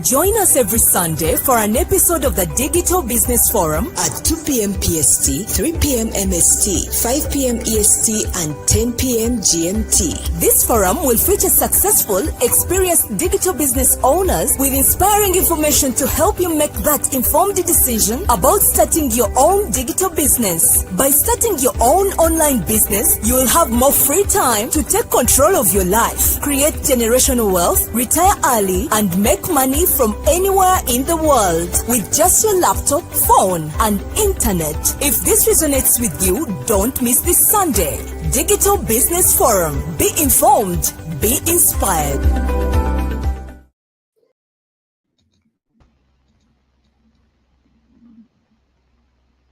Join us every Sunday for an episode of the Digital Business Forum at 2 p.m. PST, 3 p.m. MST, 5 p.m. EST, and 10 p.m. GMT. This forum will feature successful, experienced digital business owners with inspiring information to help you make that informed decision about starting your own digital business. By starting your own online business, you will have more free time to take control of your life, create generational wealth, retire early, and make money from anywhere in the world with just your laptop, phone, and internet. If this resonates with you, don't miss this Sunday. Digital Business Forum. Be informed, be inspired.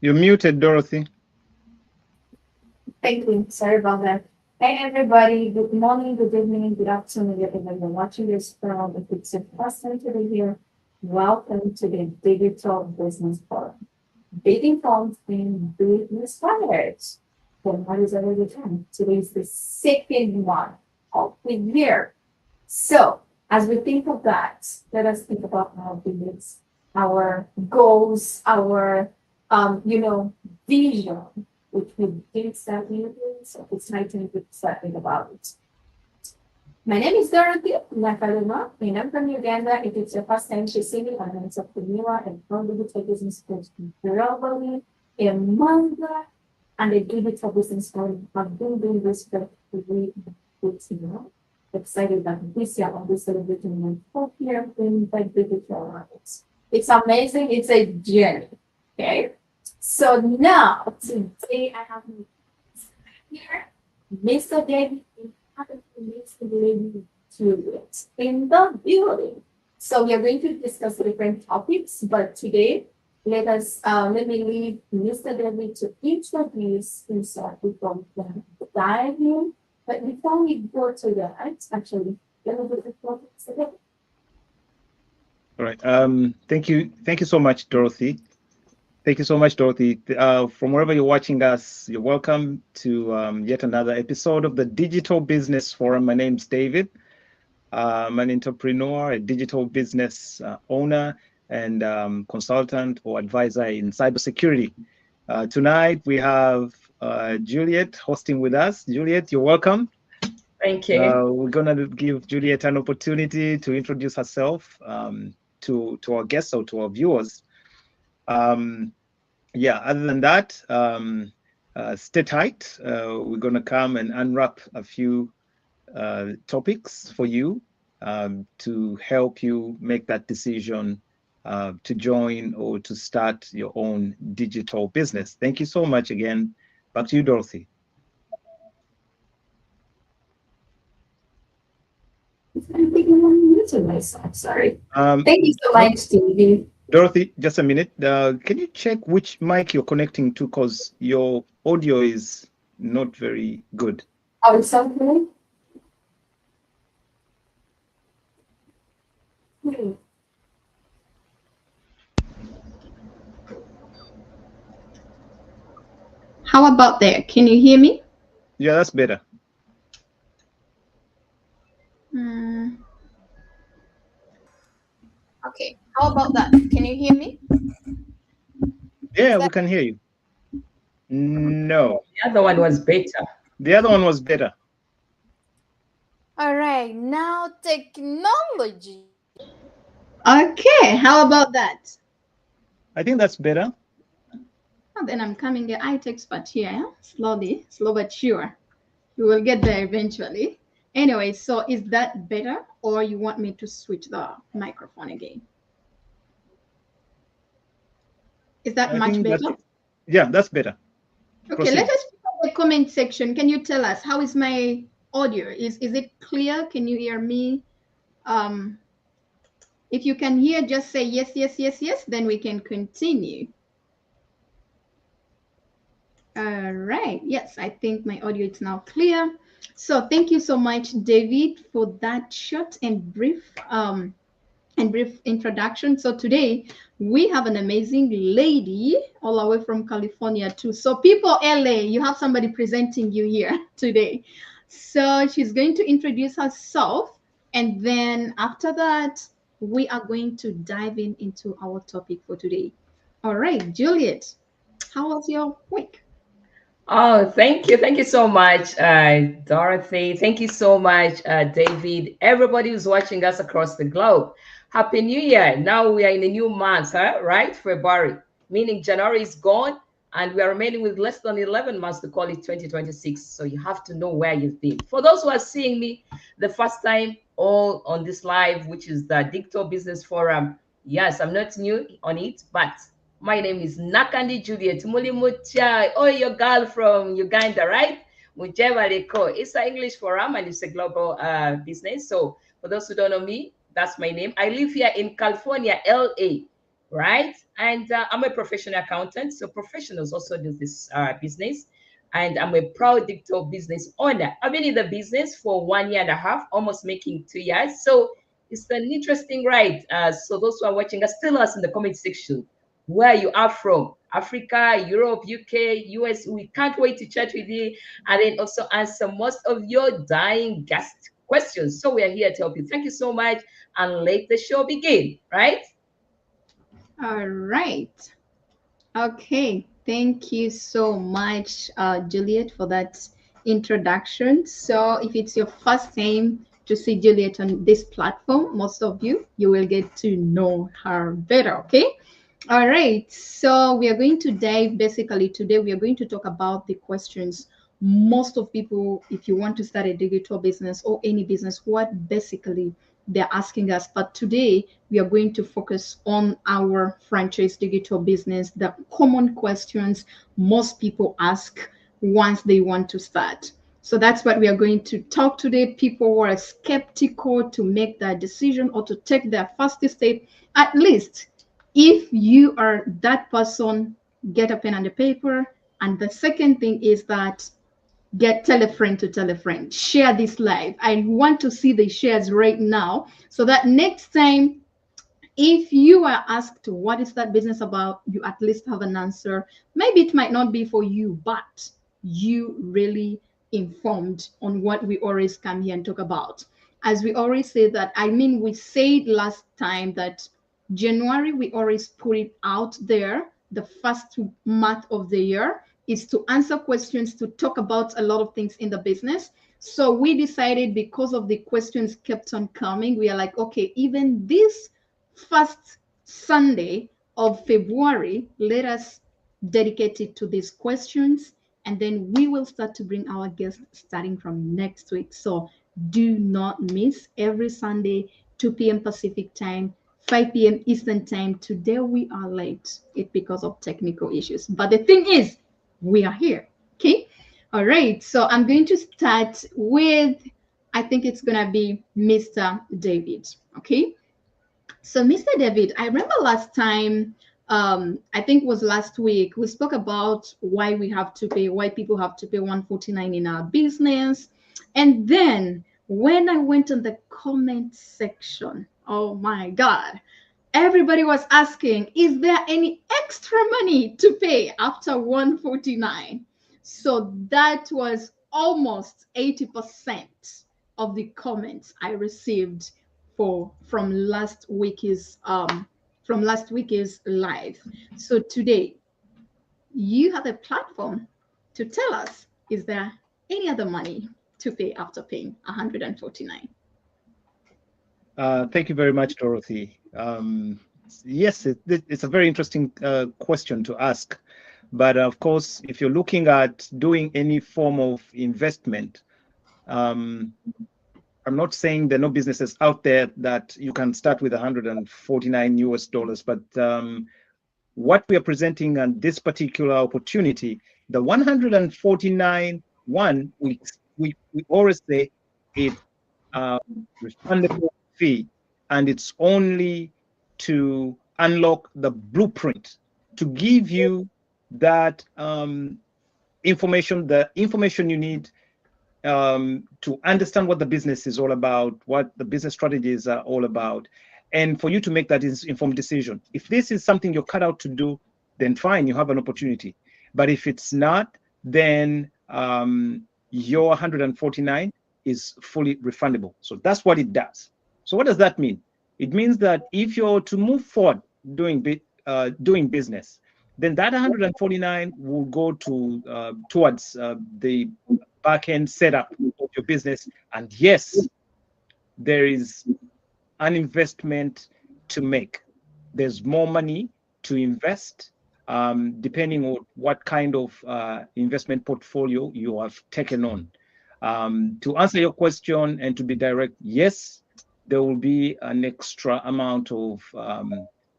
You're muted, Dorothy. Thank you. Sorry about that. Hey everybody, good morning, good evening, good afternoon, everyone watching this from. If it's your first time to be here, welcome to the Digital Business Forum. Be informed and be inspired. Then what is already done? Today is the second one of the year. So as we think of that, let us think about our business, our goals, our vision, which we did start doing, so it's time to start thinking about it. My name is Dorothy Nakaluma, and I'm from Uganda. If it's your first time to see me, I'm an entrepreneur and from digital business coach globally, a mother, and a digital business coach. I've been doing this for 3 weeks now. Excited that this year I'll be celebrating my 4th year in the digital markets. It's amazing. It's a journey. Okay. So now, today I have here Mr. David and Mr. Lady Juliet in the building. So we are going to discuss different topics, but today let me leave Mr. David to introduce himself before we can dive in. But before we go to that, actually, let me do the topics today. All right. Thank you so much, Dorothy. Thank you so much, Dorothy. From wherever you're watching us, you're welcome to yet another episode of the Digital Business Forum. My name's David. I'm an entrepreneur, a digital business owner, and consultant or advisor in cybersecurity. Tonight, we have Juliet hosting with us. Juliet, you're welcome. Thank you. We're going to give Juliet an opportunity to introduce herself to our guests or to our viewers. Other than that, stay tight. We're going to come and unwrap a few topics for you to help you make that decision to join or to start your own digital business. Thank you so much again. Back to you, Dorothy. Sorry. Thank you so much, Stevie. Dorothy, just a minute. Can you check which mic you're connecting to? Because your audio is not very good. Oh, it's okay. How about there? Can you hear me? Yeah, that's better. Okay. How about that? Can you hear me? Yeah, we can hear you. No. The other one was better. The other one was better. All right, now technology. Okay. How about that? I think that's better. Oh, then I'm coming the IT expert here. Yeah? Slow but sure. We will get there eventually. Anyway, so is that better, or you want me to switch the microphone again? Is that much better? Yeah, that's better. Okay, Proceed. let us put in the comment section. Can you tell us how is my audio? Is it clear? Can you hear me? If you can hear, just say yes, yes, yes, yes. Then we can continue. All right. Yes, I think my audio is now clear. So thank you so much, David, for that short and brief introduction. So today we have an amazing lady all the way from California too. So people, LA, you have somebody presenting you here today. So she's going to introduce herself, and then after that, we are going to dive into our topic for today. All right, Juliet, how was your week? Oh, thank you. Thank you so much, Dorothy. Thank you so much, David. Everybody who's watching us across the globe. Happy New Year. Now we are in a new month, huh? Right? February, meaning January is gone, and we are remaining with less than 11 months to call it 2026. So you have to know where you've been. For those who are seeing me the first time all on this live, which is the Digital Business Forum, yes, I'm not new on it, but my name is Nakandi Juliet Mulimuchai. Oh, your girl from Uganda, right? Mujeva Leko. It's an English forum and it's a global business. So for those who don't know me, that's my name. I live here in California, LA, right? And I'm a professional accountant. So professionals also do this business. And I'm a proud digital business owner. I've been in the business for 1 year and a half, almost making 2 years. So it's an interesting ride. So those who are watching us, tell us in the comment section where you are from, Africa, Europe, UK, US. We can't wait to chat with you and then also answer most of your dying guest questions. So we are here to help you. Thank you so much and let the show begin, right? All right. Okay, thank you so much, Juliet, for that introduction. So if it's your first time to see Juliet on this platform, most of you will get to know her better, okay? All right, so we are going to dive, basically today we are going to talk about the questions most of people, if you want to start a digital business or any business, what basically they're asking us. But today we are going to focus on our franchise digital business, the common questions most people ask once they want to start. So that's what we are going to talk today. People who are skeptical to make that decision or to take their first step. At least if you are that person, get a pen and a paper. And the second thing is that tell a friend to tell a friend, share this live. I want to see the shares right now so that next time if you are asked what is that business about, you at least have an answer. Maybe it might not be for you, but you really informed on what we always come here and talk about. As we always say that, I mean, we said last time that January, we always put it out there. The first month of the year is to answer questions, to talk about a lot of things in the business. So we decided, because of the questions kept on coming, we are like, okay, even this first Sunday of February, let us dedicate it to these questions, and then we will start to bring our guests starting from next week. So do not miss every Sunday, 2 p.m. Pacific time, 5 p.m. Eastern time. Today we are late. It's because of technical issues. But the thing is, we are here. Okay. All right. So I'm going to start with, I think it's going to be Mr. David. Okay. So, Mr. David, I remember last time, I think it was last week, we spoke about why we have to pay, why people have to pay 149 in our business. And then when I went in the comment section, oh my God, everybody was asking, is there any extra money to pay after 149? So that was almost 80% of the comments I received from last week's live. So today you have a platform to tell us, is there any other money to pay after paying 149? Thank you very much, Dorothy. Yes, it's a very interesting question to ask. But of course, if you're looking at doing any form of investment, I'm not saying there are no businesses out there that you can start with 149 US dollars, but what we are presenting on this particular opportunity, the 149 one, we always say it's refundable fee, and it's only to unlock the blueprint, to give you that information, the information you need to understand what the business is all about, what the business strategies are all about, and for you to make that informed decision. If this is something you're cut out to do, then fine, you have an opportunity. But if it's not, then your 149 is fully refundable. So that's what it does. So what does that mean? It means that if you're to move forward doing business, then that 149 will go towards the back end setup of your business. And yes, there is an investment to make. There's more money to invest, depending on what kind of investment portfolio you have taken on. To answer your question and to be direct, yes, there will be an extra amount of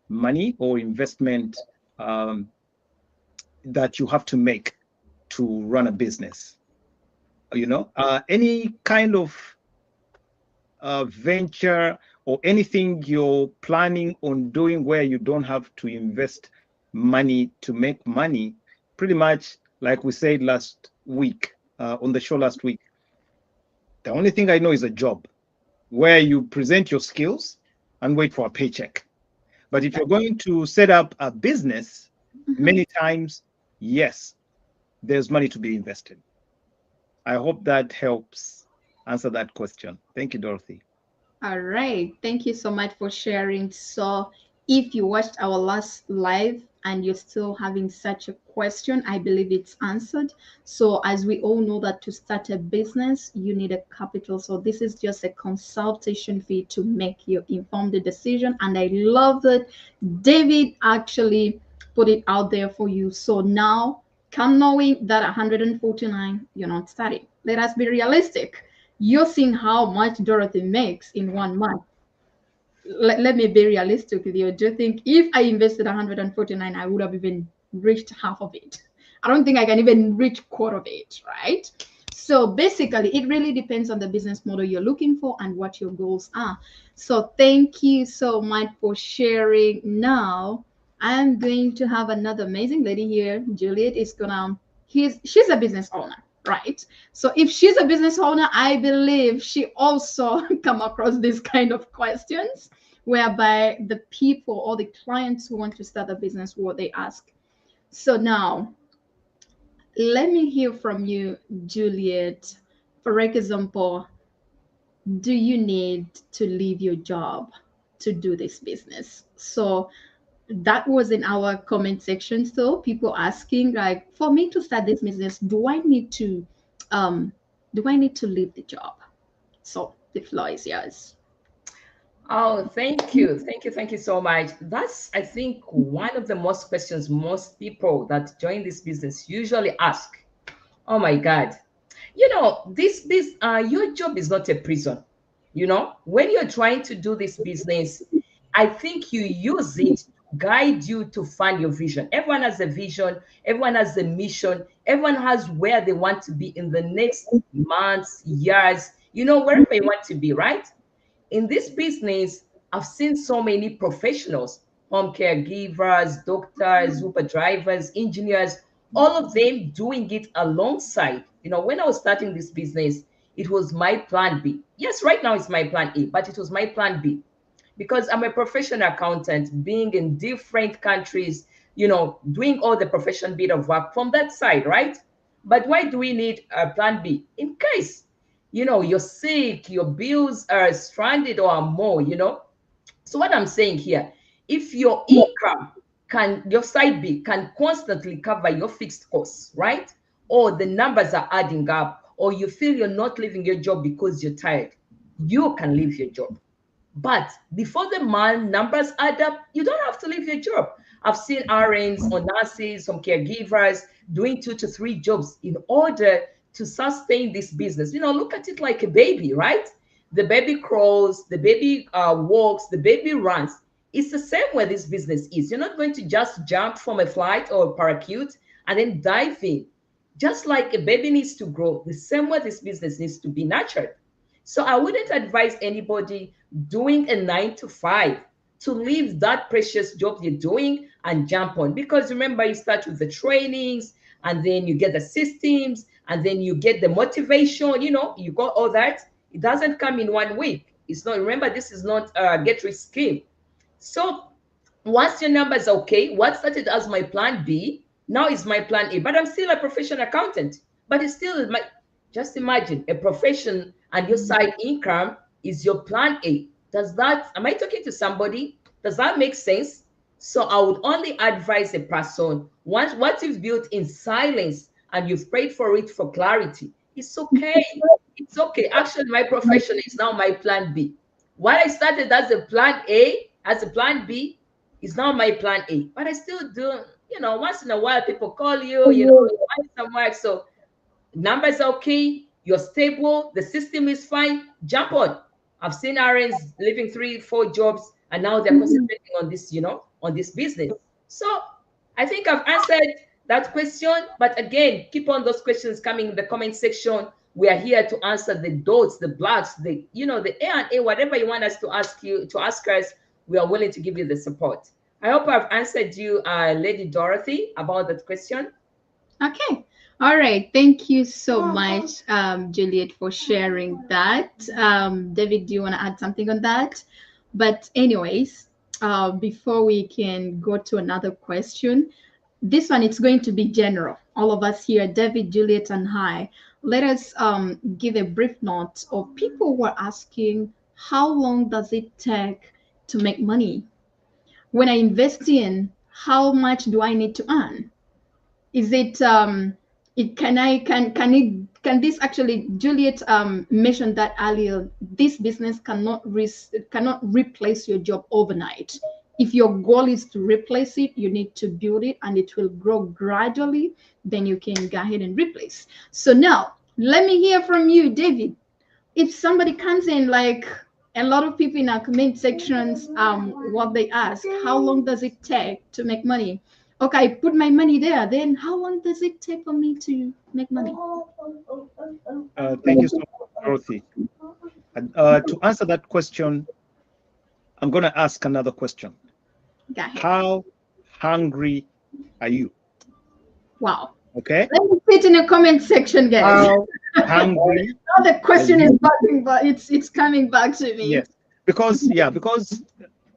money or investment that you have to make to run a business. Any kind of venture or anything you're planning on doing where you don't have to invest money to make money, pretty much like we said last week on the show last week, the only thing I know is a job where you present your skills and wait for a paycheck. But if you're going to set up a business, many times, yes, there's money to be invested. I hope that helps answer that question. Thank you, Dorothy. All right. Thank you so much for sharing. So, if you watched our last live and you're still having such a question, I believe it's answered. So, as we all know that to start a business, you need a capital. So, this is just a consultation fee to make your informed decision. And I love that David actually put it out there for you. So, now come knowing that 149, you're not starting. Let us be realistic. You're seeing how much Dorothy makes in 1 month. Let me be realistic with you. Do you think if I invested 149, I would have even reached half of it? I don't think I can even reach quarter of it, right? So basically, it really depends on the business model you're looking for and what your goals are. So thank you so much for sharing. Now, I'm going to have another amazing lady here. Juliet is gonna, she's a business owner, right? So if she's a business owner, I believe she also come across these kind of questions whereby the people or the clients who want to start a business, what they ask. So now let me hear from you, Juliet. For example, do you need to leave your job to do this business? So that was in our comment section. So people asking, like, for me to start this business, um do I need to leave the job? So the floor is yours. Oh, thank you. Thank you. Thank you so much. That's, I think, one of the most questions most people that join this business usually ask. Oh my God. Your job is not a prison. When you're trying to do this business, I think you use it to guide you to find your vision. Everyone has a vision, everyone has a mission, everyone has where they want to be in the next months, years, wherever you want to be, right? In this business, I've seen so many professionals, home caregivers, doctors, Uber drivers, engineers, all of them doing it alongside. When I was starting this business, it was my plan B. Yes, right now it's my plan A, but it was my plan B because I'm a professional accountant, being in different countries, doing all the profession bit of work from that side, right? But why do we need a plan B? In case, you're sick, your bills are stranded or more, So what I'm saying here, if your income your side B can constantly cover your fixed costs, right? Or the numbers are adding up, or you feel you're not leaving your job because you're tired, you can leave your job. But before the numbers add up, you don't have to leave your job. I've seen RNs or nurses, some caregivers doing 2 to 3 jobs in order to sustain this business. Look at it like a baby, right? The baby crawls, the baby walks, the baby runs. It's the same way this business is. You're not going to just jump from a flight or a parachute and then dive in. Just like a baby needs to grow, the same way this business needs to be nurtured. So I wouldn't advise anybody doing a 9 to 5 to leave that precious job you're doing and jump on. Because remember, you start with the trainings and then you get the systems and then you get the motivation, you got all that. It doesn't come in 1 week. It's not, remember, this is not a get rich scheme. So once your numbers are okay, what started as my plan B now is my plan A. But I'm still a professional accountant. But it's still just imagine a profession and your side income is your plan A. am I talking to somebody? Does that make sense? So I would only advise a person, once what you've built in silence and you've prayed for it for clarity, it's okay. It's okay. Actually, my profession is now my plan B. What I started as a plan A, as a plan B, is now my plan A. But I still do, once in a while people call you, you want some work. So numbers are okay, you're stable, the system is fine, jump on. I've seen RNs living 3, 4 jobs, and now they're concentrating on this, on this business. So I think I've answered that question. But again, keep on those questions coming in the comment section. We are here to answer the dots, the blacks, the A and A, whatever you want us to ask us, we are willing to give you the support. I hope I've answered you, Lady Dorothy, about that question. Okay. All right. Thank you so much, Juliet, for sharing that. David, do you want to add something on that? But anyways, before we can go to another question, this one, it's going to be general. All of us here, David, Juliet, and I, let us give a brief note of people who are asking, how long does it take to make money? When I invest in, how much do I need to earn? Is it can this actually, Juliet mentioned that earlier, this business cannot replace your job overnight. If your goal is to replace it, you need to build it and it will grow gradually, then you can go ahead and replace. So now let me hear from you, David. If somebody comes in, like a lot of people in our comment sections, what they ask, how long does it take to make money? Okay, I put my money there. Then how long does it take for me to make money? Thank you so much, Dorothy. To answer that question, I'm going to ask another question. Go ahead. How hungry are you? Wow. Okay. Let me put in the comment section, guys. How hungry? Now the question is bugging, but it's coming back to me. Yes, because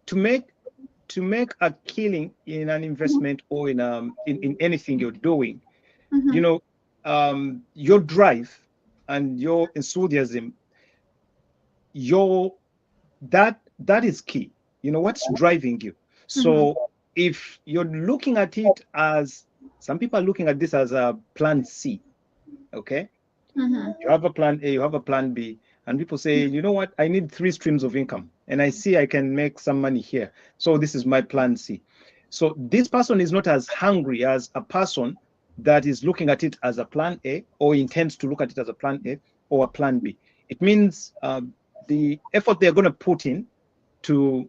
to make a killing in an investment or in anything you're doing, your drive and your enthusiasm, that is key. What's driving you. So if you're looking at it as, some people are looking at this as a plan C, okay? You have a plan A, you have a plan B, and people say, you know what, I need 3 streams of income, and I see I can make some money here. So this is my plan C. So this person is not as hungry as a person that is looking at it as a plan A, or intends to look at it as a plan A or a plan B. It means the effort they're going to put in to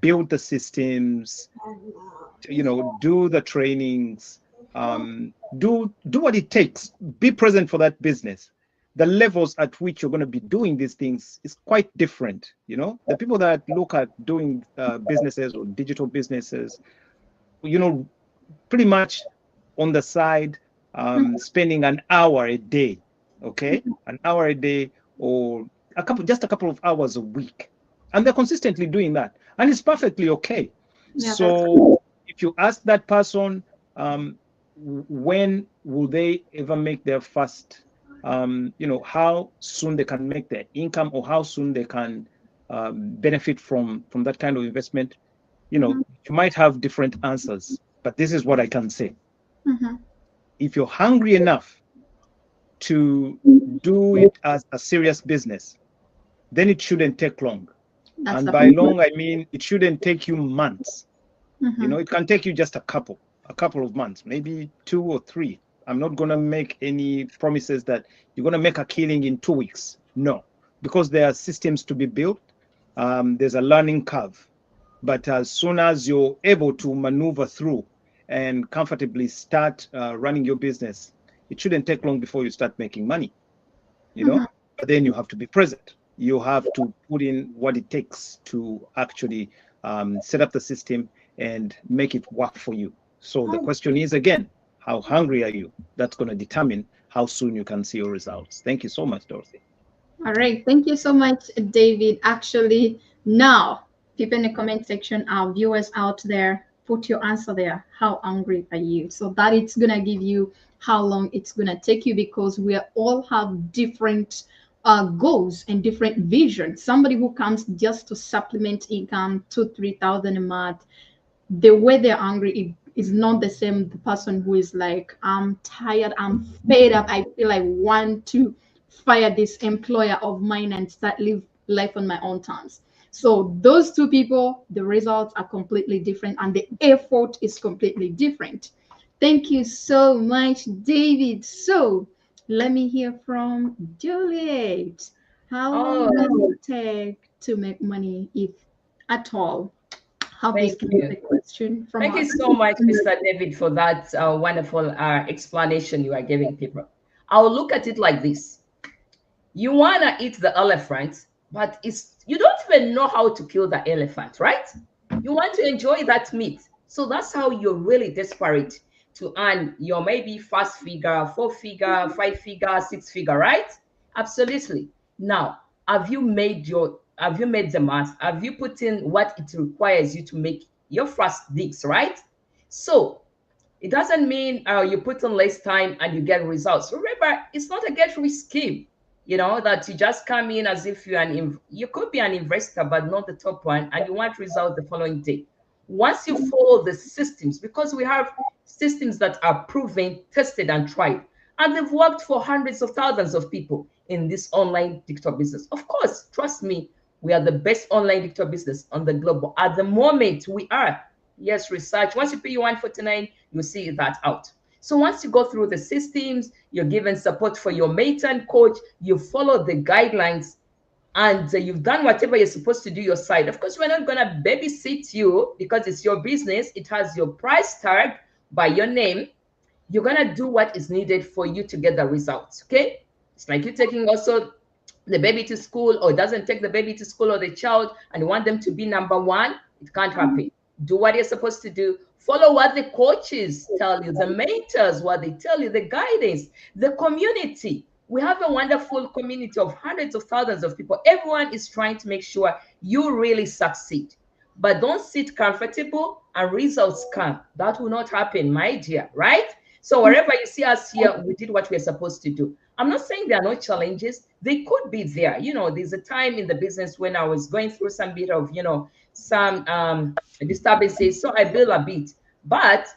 build the systems, do the trainings, do what it takes, be present for that business. The levels at which you're going to be doing these things is quite different. The people that look at doing businesses or digital businesses, pretty much on the side, spending an hour a day, okay, an hour a day, or just a couple of hours a week, and they're consistently doing that, and it's perfectly okay. So if you ask that person, when will they ever make their first, how soon they can make their income, or how soon they can benefit from that kind of investment, you might have different answers, but this is what I can say. If you're hungry enough to do it as a serious business, then it shouldn't take long. And by long, I mean it shouldn't take you months. It can take you just a couple of months, maybe 2 or 3. I'm not going to make any promises that you're going to make a killing in 2 weeks. No, because there are systems to be built. There's a learning curve. But as soon as you're able to maneuver through and comfortably start running your business, it shouldn't take long before you start making money. But then you have to be present. You have to put in what it takes to actually set up the system and make it work for you. So the question is, again, how hungry are you? That's going to determine how soon you can see your results. Thank you so much, Dorothy. All right. Thank you so much, David. Actually, now, people in the comment section, our viewers out there, put your answer there. How hungry are you? So that it's going to give you how long it's going to take you, because we all have different goals and different visions. Somebody who comes just to supplement income, 2,000-3,000 a month, the way they're angry is not the same. The person who is like, I'm tired, I'm fed up, I feel I want to fire this employer of mine and start live life on my own terms. So those two people, the results are completely different and the effort is completely different. Thank you so much, David. So let me hear from Juliet. How long does it take to make money, if at all? How this Thank can be you. the question from Thank you us. so much, Mr. David, for that wonderful explanation you are giving people. I'll look at it like this. You want to eat the elephant, but you don't even know how to kill the elephant, right? You want to enjoy that meat. So that's how you're really desperate to earn your maybe first figure, 4 figure, 5 figure, 6 figure, right? Absolutely. Now, have you made the math? Have you put in what it requires you to make your first digs, right? So it doesn't mean you put in less time and you get results. Remember, it's not a get rich scheme. You know that you just come in as if you could be an investor, but not the top one, and you want results the following day. Once you follow the systems, because we have systems that are proven, tested, and tried, and they've worked for hundreds of thousands of people in this online TikTok business. Of course, trust me, we are the best online TikTok business on the globe. At the moment, we are. Yes, research. Once you pay your 149, you'll see that out. So once you go through the systems, you're given support for your mate and coach, you follow the guidelines, and you've done whatever you're supposed to do your side. Of course, we're not going to babysit you because it's your business. It has your price tag by your name. You're going to do what is needed for you to get the results, okay? It's like you taking also the baby to school, or doesn't take the baby to school or the child and you want them to be number one. It can't happen. Do what you're supposed to do. Follow what the coaches tell you, the mentors, what they tell you, the guidance, the community. We have a wonderful community of hundreds of thousands of people. Everyone is trying to make sure you really succeed. But don't sit comfortable and results come. That will not happen, my dear, right? So wherever you see us here, we did what we're supposed to do. I'm not saying there are no challenges. They could be there. You know, there's a time in the business when I was going through some bit of, some disturbances. So I build a bit. But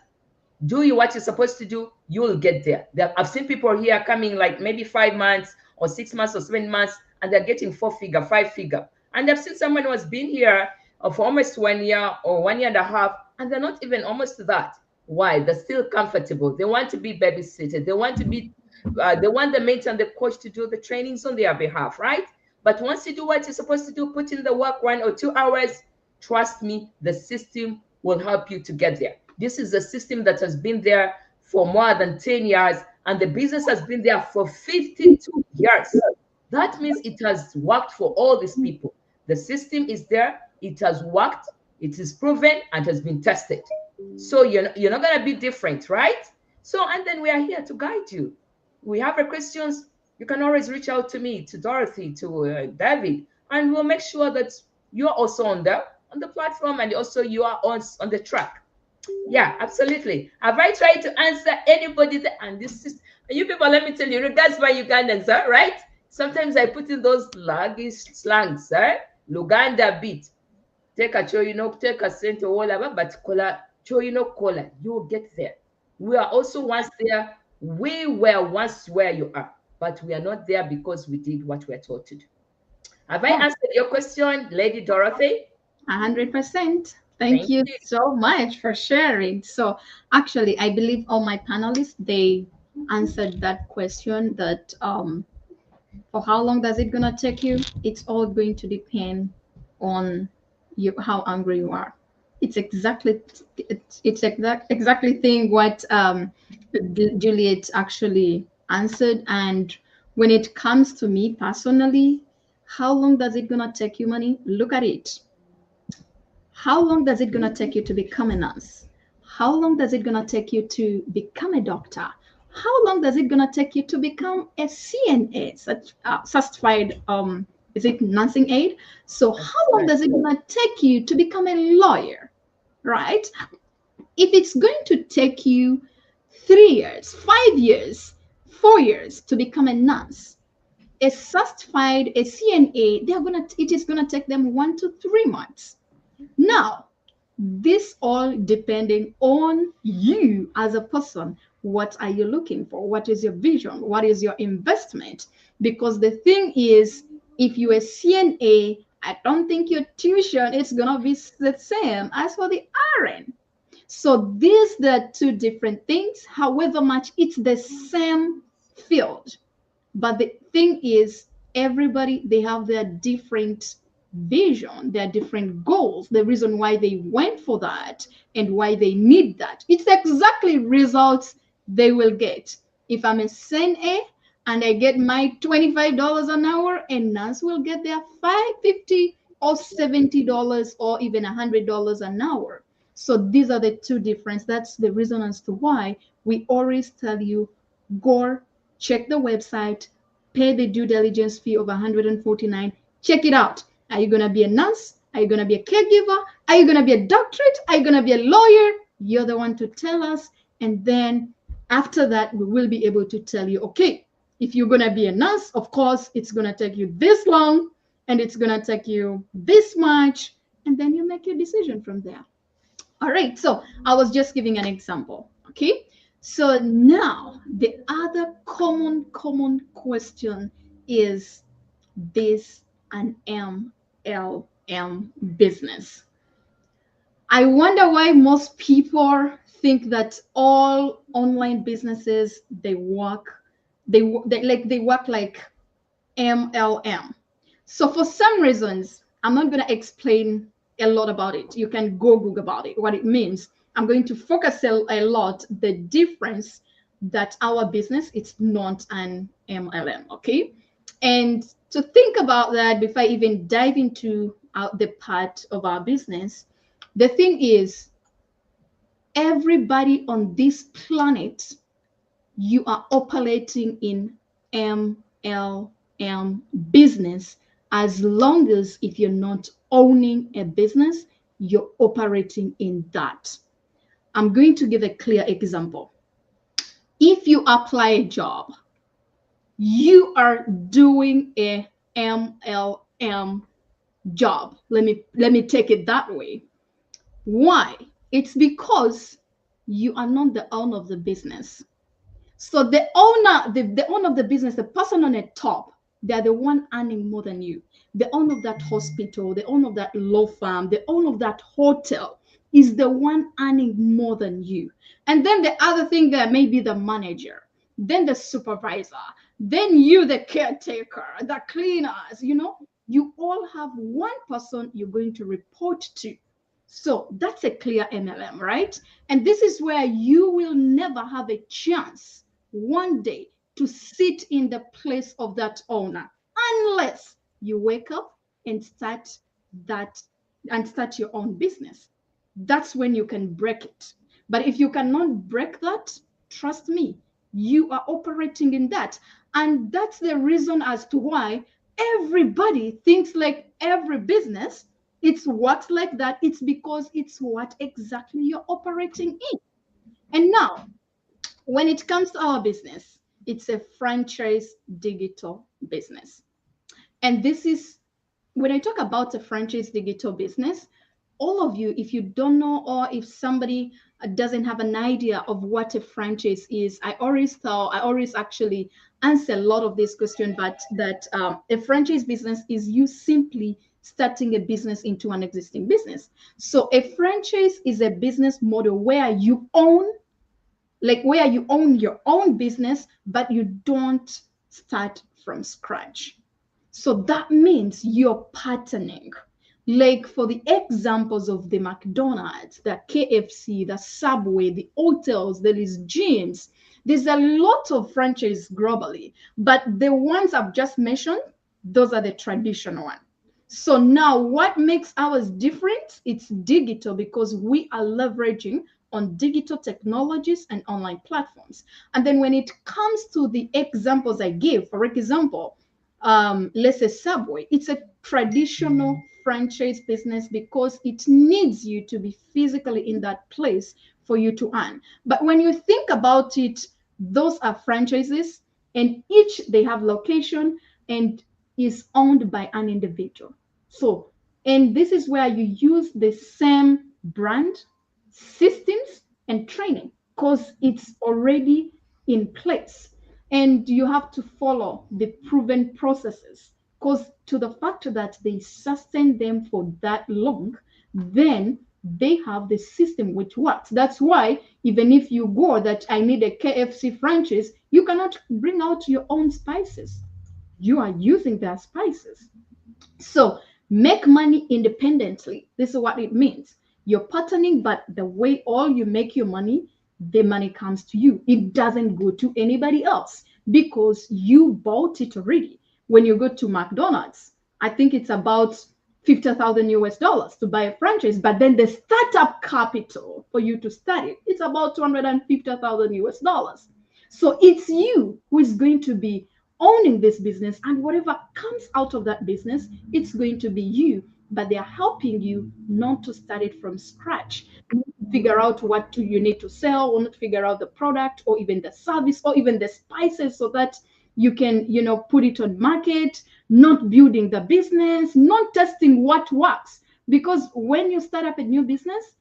do you what you're supposed to do, you will get there. I've seen people here coming like maybe 5 months or 6 months or 7 months, and they're getting 4 figure, 5 figure. And I've seen someone who has been here for almost 1 year or 1 year and a half, and they're not even almost to that. Why? They're still comfortable. They want to be babysitted. They want to be, they want the mate and the coach to do the trainings on their behalf, right? But once you do what you're supposed to do, put in the work 1 or 2 hours, trust me, the system will help you to get there. This is a system that has been there for more than 10 years, and the business has been there for 52 years. That means it has worked for all these people. The system is there, it has worked, it is proven, and has been tested. So you're not going to be different, right? So, and then we are here to guide you. We have questions, you can always reach out to me, to Dorothy, to David, and we'll make sure that you're also on the platform, and also you are on the track. Yeah, absolutely. Have I tried to answer anybody that, and this is, you people, let me tell you, regards by Ugandans, right? Sometimes I put in those slangs, Luganda beat. Take a cho, take a cent or whatever, but kola, cho, kola, you will get there. We are also once there. We were once where you are, but we are not there because we did what we are taught to do. Have I answered your question, Lady Dorothy? 100%. Thank you so much for sharing. So actually, I believe all my panelists, they answered that question, that for how long does it gonna take you? It's all going to depend on you, how angry you are. It's exactly thing what Juliet actually answered. And when it comes to me personally, how long does it gonna take you, money? Look at it. How long does it gonna take you to become a nurse? How long does it gonna take you to become a doctor? How long does it gonna take you to become a CNA, certified is it nursing aid? So how long does it gonna take you to become a lawyer, right? If it's going to take you 3 years, 5 years, 4 years to become a nurse, A certified, a CNA, it is gonna take them 1 to 3 months. Now, this all depending on you as a person. What are you looking for? What is your vision? What is your investment? Because the thing is, if you're a CNA, I don't think your tuition is gonna be the same as for the RN. So these are two different things. However much it's the same field. But the thing is, everybody, they have their different vision, their different goals, the reason why they went for that and why they need that. It's exactly results they will get. If I'm a CNA and I get my $25 an hour, and nurse will get their $5.50 or $70 or even $100 an hour. So these are the two difference. That's the reason as to why we always tell you, go check the website, pay the due diligence fee of $149. Check it out. Are you going to be a nurse? Are you going to be a caregiver? Are you going to be a doctorate? Are you going to be a lawyer? You're the one to tell us. And then after that, we will be able to tell you, okay, if you're going to be a nurse, of course, it's going to take you this long and it's going to take you this much. And then you make your decision from there. All right. So I was just giving an example. Okay. So now the other common question is this an MLM business? I wonder why most people think that all online businesses they work like MLM. So for some reasons, I'm not going to explain a lot about it. You can go Google about it, what it means. I'm going to focus a lot the difference that our business it's not an MLM, okay? And to think about that before I even dive into the part of our business, the thing is, everybody on this planet, you are operating in MLM business as long as if you're not owning a business, you're operating in that. I'm going to give a clear example. If you apply a job, you are doing a MLM job. Let me take it that way. Why? It's because you are not the owner of the business. So the owner of the business, the person on the top, they're the one earning more than you. The owner of that hospital, the owner of that law firm, the owner of that hotel is the one earning more than you. And then the other thing there may be the manager, then the supervisor, then you, the caretaker, the cleaners, you all have one person you're going to report to. So that's a clear MLM, right? And this is where you will never have a chance one day to sit in the place of that owner unless you wake up and start your own business. That's when you can break it. But if you cannot break that, trust me, you are operating in that. And that's the reason as to why everybody thinks like every business it's works like that. It's because it's what exactly you're operating in. And now, when it comes to our business, it's a franchise digital business. And this is when I talk about a franchise digital business, all of you, if you don't know, or if somebody doesn't have an idea of what a franchise is, I always actually answer a lot of this question, but that a franchise business is you simply starting a business into an existing business. So a franchise is a business model where you own your own business, but you don't start from scratch. So that means you're partnering. Like for the examples of the McDonald's, the KFC, the Subway, the hotels, there is gyms. There's a lot of franchises globally, but the ones I've just mentioned, those are the traditional ones. So now what makes ours different? It's digital because we are leveraging on digital technologies and online platforms. And then when it comes to the examples I give, for example, let's say Subway, it's a traditional franchise business because it needs you to be physically in that place for you to earn. But when you think about it, those are franchises and each they have location and is owned by an individual. So, and this is where you use the same brand, systems, and training because it's already in place. And you have to follow the proven processes because to the fact that they sustain them for that long, then they have the system which works. That's why even if you go that I need a KFC franchise, you cannot bring out your own spices. You are using their spices. So make money independently. This is what it means. You're patterning, but the way all you make your money, the money comes to you. It doesn't go to anybody else because you bought it already. When you go to McDonald's, I think it's about 50,000 US dollars to buy a franchise, but then the startup capital for you to start it, it's about 250,000 US dollars. So it's you who is going to be owning this business, and whatever comes out of that business, it's going to be you, but they are helping you not to start it from scratch. Figure out what you need to sell, or not figure out the product or even the service or even the spices so that you can put it on market, not building the business, not testing what works. Because when you start up a new business,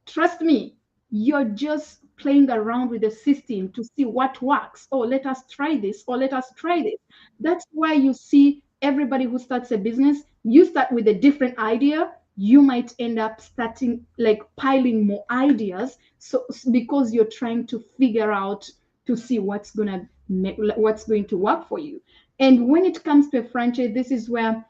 trust me, you're just playing around with the system to see what works. Oh, let us try this, or let us try this. That's why you see everybody who starts a business, you start with a different idea, you might end up starting like piling more ideas. So because you're trying to figure out to see what's going to work for you. And when it comes to a franchise, this is where,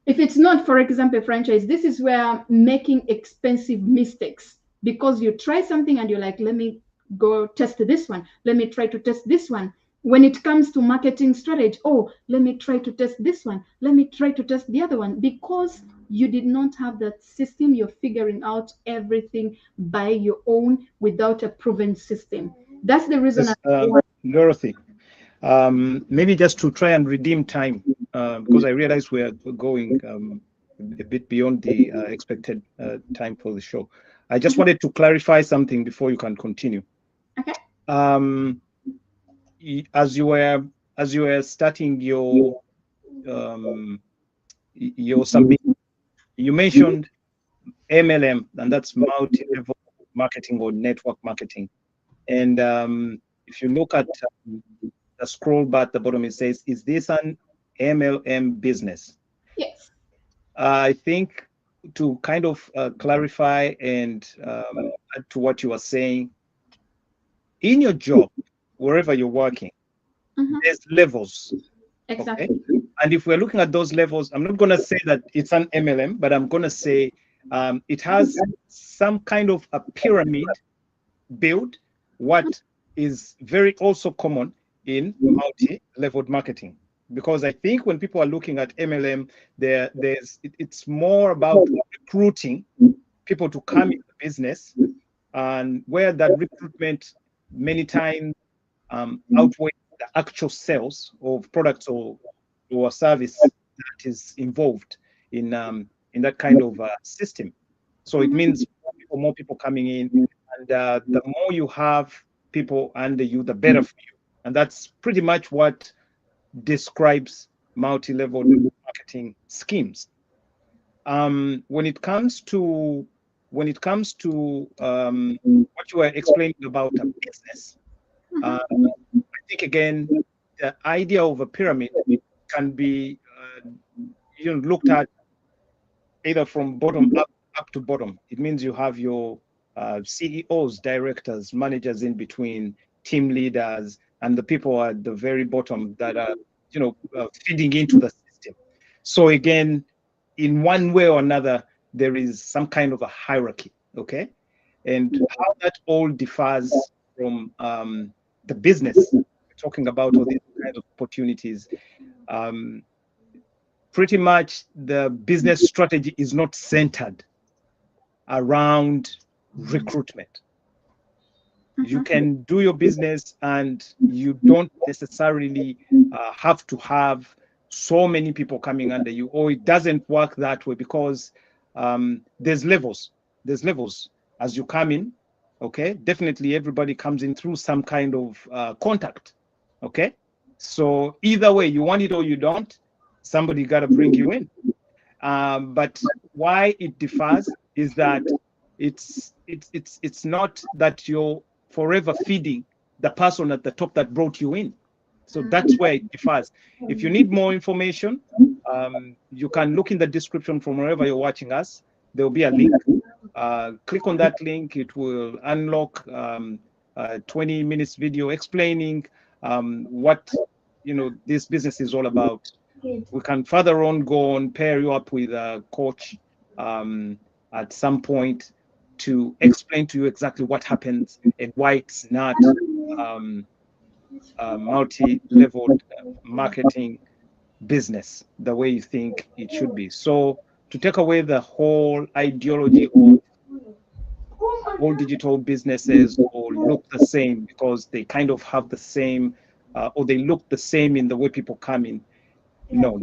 if it's not, for example, a franchise, this is where making expensive mistakes, because you try something and you're like, let me go test this one. Let me try to test this one. When it comes to marketing strategy, oh, let me try to test this one. Let me try to test the other one. Because you did not have that system, you're figuring out everything by your own without a proven system. That's the reason. Dorothy, maybe just to try and redeem time, because I realize we're going a bit beyond the expected time for the show. I just wanted to clarify something before you can continue. Okay. As you were starting your submission, you mentioned MLM, and that's multi-level marketing or network marketing. And if you look at the scroll bar at the bottom, it says, "Is this an MLM business?" Yes. I think to kind of clarify and add to what you are saying, in your job, wherever you're working, there's levels. Exactly. Okay? And if we're looking at those levels, I'm not going to say that it's an MLM, but I'm going to say it has some kind of a pyramid build, what is very also common in multi-leveled marketing. Because I think when people are looking at MLM, it's more about recruiting people to come into business, and where that recruitment many times outweighs the actual sales of products or service that is involved in that kind of system. So it means more people coming in, and the more you have people under you, the better for you. And that's pretty much what describes multi-level marketing schemes. When it comes to what you were explaining about a business, I think again the idea of a pyramid can be looked at either from bottom up to bottom. It means you have your CEOs, directors, managers in between, team leaders, and the people at the very bottom that are feeding into the system. So again, in one way or another, there is some kind of a hierarchy, okay? And how that all differs from the business we're talking about, all these kind of opportunities, pretty much the business strategy is not centered around recruitment. You can do your business and you don't necessarily have to have so many people coming under you, or it doesn't work that way, because there's levels as you come in. Okay, definitely everybody comes in through some kind of contact. Okay, So either way, you want it or you don't, somebody got to bring you in. But why it differs is that it's not that you're forever feeding the person at the top that brought you in. So that's where it differs. If you need more information, you can look in the description from wherever you're watching us. There'll be a link. Click on that link. It will unlock a 20 minutes video explaining what this business is all about. We can further on go on pair you up with a coach at some point to explain to you exactly what happens and why it's not multi-level marketing business the way you think it should be. So to take away the whole ideology of all digital businesses all look the same because they kind of have the same or they look the same in the way people come in. No.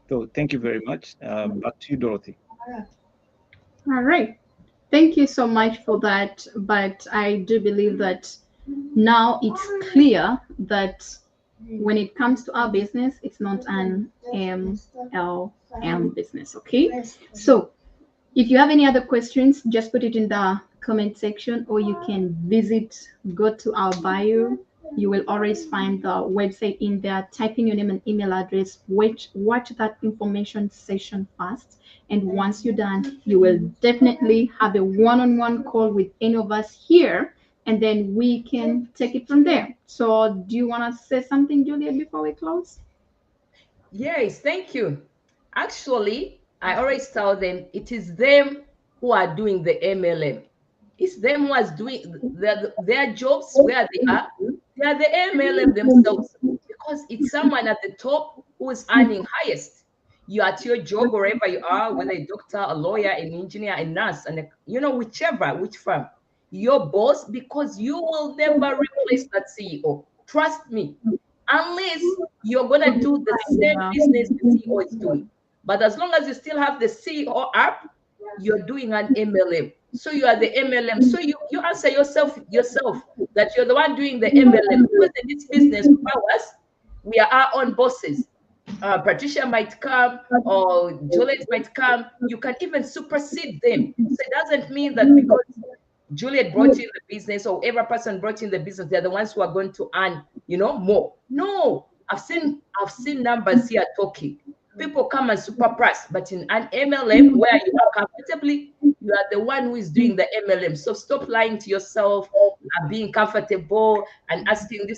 So thank you very much. Back to you, Dorothy. All right. Thank you so much for that. But I do believe that now it's clear that when it comes to our business, it's not an MLM business. Okay. So if you have any other questions, just put it in the comment section, or you can go to our bio. You will always find the website in there. Type in your name and email address. Watch that information session first. And once you're done, you will definitely have a one-on-one call with any of us here, and then we can take it from there. So do you want to say something, Juliet, before we close? Yes, thank you. Actually, I always tell them it is them who are doing the MLM. It's them who are doing their jobs where they are. They are the MLM themselves, because it's someone at the top who is earning highest. You are at your job wherever you are, whether a doctor, a lawyer, an engineer, a nurse, and which firm, your boss, because you will never replace that CEO. Trust me, unless you're gonna do the same business the CEO is doing. But as long as you still have the CEO up, you're doing an MLM. So you are the MLM. So you answer yourself that you're the one doing the MLM. Because in this business of ours, we are our own bosses. Patricia might come or Juliet might come. You can even supersede them. So it doesn't mean that because Juliet brought in the business or every person brought in the business, they're the ones who are going to earn, more. No, I've seen numbers here talking. People come and super price, but in an MLM where you are comfortably, you are the one who is doing the MLM. So stop lying to yourself, being comfortable and asking. You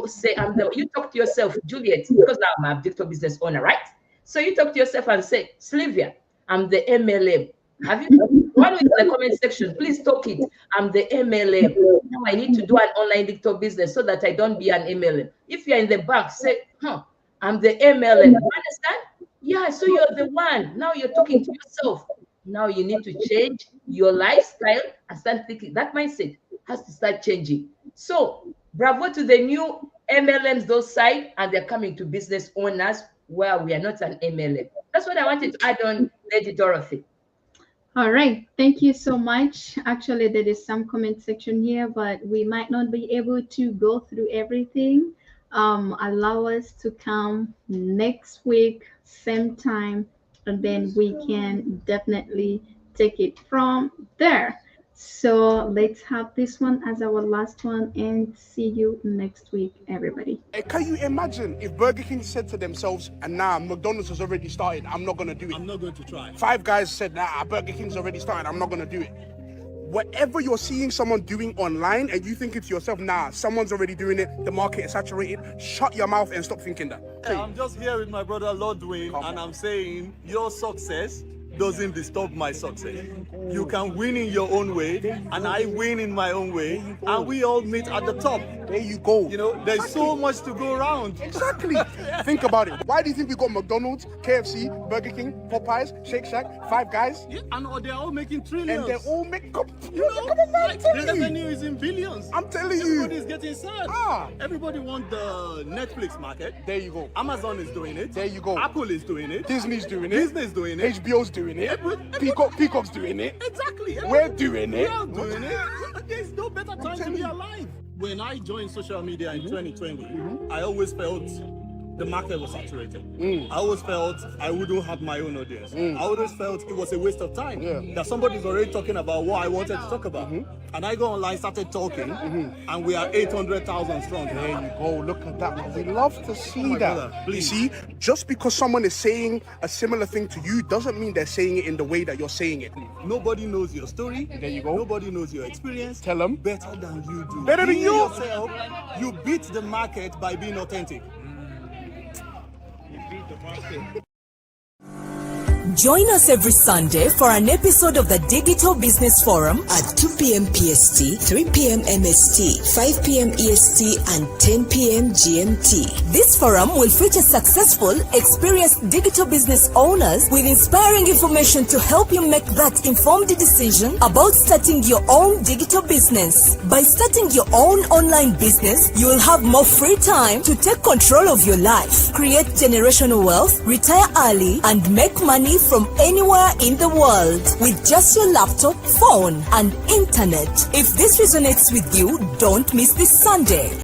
say you talk to yourself, Juliet, because now I'm a digital business owner, right? So you talk to yourself and say, Sylvia, I'm the MLM. Have you one in the comment section? Please talk it. I'm the MLM. Now I need to do an online digital business so that I don't be an MLM. If you're in the back, say, I'm the MLM. You understand? Yeah, so you're the one. Now you're talking to yourself. Now you need to change your lifestyle and start thinking. That mindset has to start changing. So bravo to the new MLMs, those side, and they're coming to business owners where we are not an MLM. That's what I wanted to add on, Lady Dorothy. All right, thank you so much. Actually, there is some comment section here, but we might not be able to go through everything. Allow us to come next week, same time, and then we can definitely take it from there. So let's have this one as our last one and see you next week, everybody. Can you imagine if Burger King said to themselves, and now McDonald's has already started, I'm not going to do it. I'm not going to try. Five Guys said, Burger King's already started, I'm not going to do it. Whatever you're seeing someone doing online and you think to yourself, someone's already doing it, the market is saturated, shut your mouth and stop thinking that. I'm just here with my brother Lord Dwayne, and I'm saying your success doesn't disturb my success. You can win in your own way, and I win in my own way, and we all meet at the top. There you go. There's so much to go around. Exactly. Think about it. Why do you think we got McDonald's, KFC, Burger King, Popeyes, Shake Shack, Five Guys? Yeah, and they're all making trillions. And they're all making... The revenue is in billions. I'm telling you. Everybody's getting served. Everybody wants the Netflix market. There you go. Amazon is doing it. There you go. Apple is doing it. Disney's doing it. Disney's doing it. HBO's doing it. Peacock's doing it. Exactly. We're doing it. We're doing it. There's no better time to be alive. when I joined social media in 2020, I always felt the market was saturated. I always felt I wouldn't have my own audience. I always felt it was a waste of time. That somebody's already talking about what I wanted to talk about. And I go online, started talking, and we are 800,000 strong. There you go. Look at that, man. We love to see that. brother, You please. see, just because someone is saying a similar thing to you doesn't mean they're saying it in the way that you're saying it. Nobody knows your story. There you go. Nobody knows your experience. Tell them. Better than you do. Better than Being you. yourself, you beat the market by being authentic. Join us every Sunday for an episode of the Digital Business Forum at 2 p.m. PST, 3 p.m. MST, 5 p.m. EST, and 10 p.m. GMT. This forum will feature successful, experienced digital business owners with inspiring information to help you make that informed decision about starting your own digital business. By starting your own online business, you will have more free time to take control of your life, create generational wealth, retire early, and make money from anywhere in the world with just your laptop, phone, and internet. If this resonates with you, don't miss this Sunday.